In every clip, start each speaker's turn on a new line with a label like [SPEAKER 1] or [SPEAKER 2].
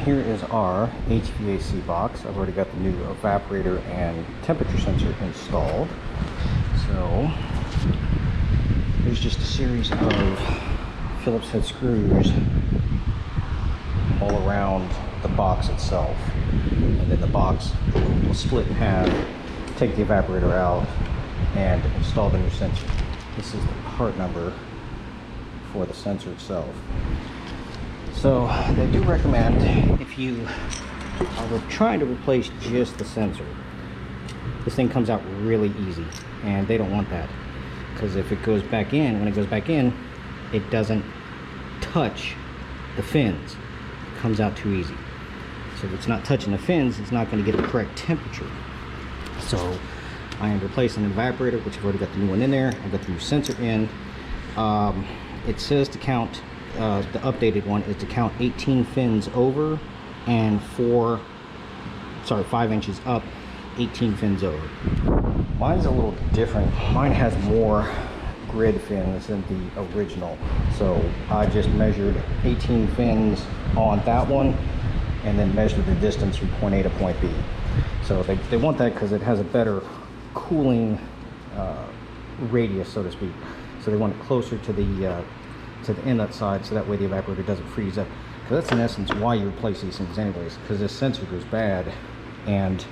[SPEAKER 1] here is our HVAC box. I've already got the new evaporator and temperature sensor installed. So there's just a series of Phillips head screws all around the box itself. And then the box will split in half, take the evaporator out, and install the new sensor. This is the part number for the sensor itself. So they do recommend, if you are trying to replace just the sensor, this thing comes out really easy, and they don't want that, because if it goes back in, when it goes back in, it doesn't touch the fins. It comes out too easy. So if it's not touching the fins, it's not going to get the correct temperature. So I am replacing the evaporator, which I've already got the new one in there. I've got the new sensor in. It says to count, the updated one is to count 18 fins over and 5 inches up, 18 fins over. Mine's a little different. Mine has more grid fins than the original. So I just measured 18 fins on that one and then measured the distance from point A to point B. So they want that because it has a better cooling radius, so to speak. So they want it closer to the inlet side, so that way the evaporator doesn't freeze up. Because that's in essence why you replace these things anyways, because this sensor goes bad and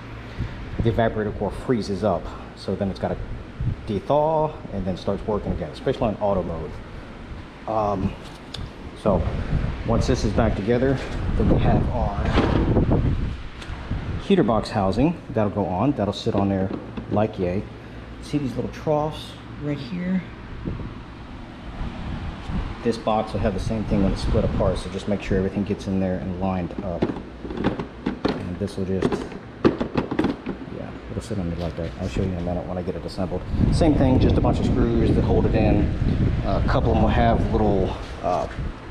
[SPEAKER 1] the evaporator core freezes up. So then it's got to de-thaw and then starts working again, especially on auto mode. So once this is back together, then we have our heater box housing that'll go on. That'll sit on there like yay. See these little troughs right here? This box will have the same thing when it's split apart, so just make sure everything gets in there and lined up. And this will just, yeah, it'll sit on there like that. I'll show you in a minute when I get it assembled. Same thing, just a bunch of screws that hold it in. A couple of them will have little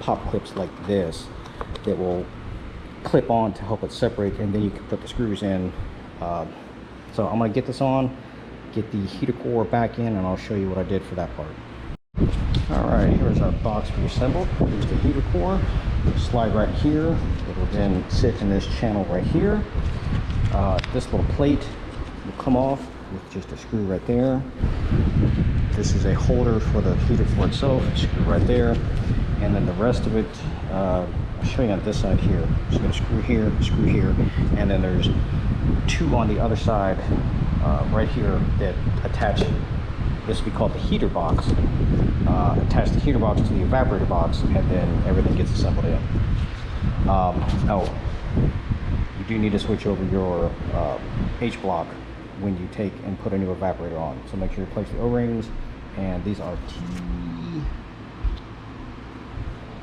[SPEAKER 1] pop clips like this that will clip on to help it separate, and then you can put the screws in. So I'm going to get this on, get the heater core back in, and I'll show you what I did for that part. Alright, here's our box reassembled. Here's the heater core. Slide right here. It will then sit in this channel right here. This little plate will come off with just a screw right there. This is a holder for the heater core itself. Screw right there. And then the rest of it, I'll show you on this side here. Just going to screw here, and then there's two on the other side right here that attach. This will be called the heater box. Attach the heater box to the evaporator box, and then everything gets assembled in. Oh, you do need to switch over your H block when you take and put a new evaporator on. So make sure you replace the O-rings, and these are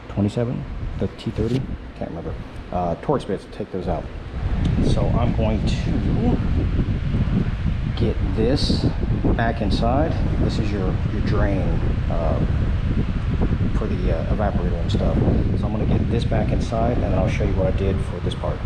[SPEAKER 1] T27, the T30, can't remember. Torx bits, take those out. So I'm going to get this back inside. This is your drain for the evaporator and stuff. So I'm going to get this back inside, and then I'll show you what I did for this part.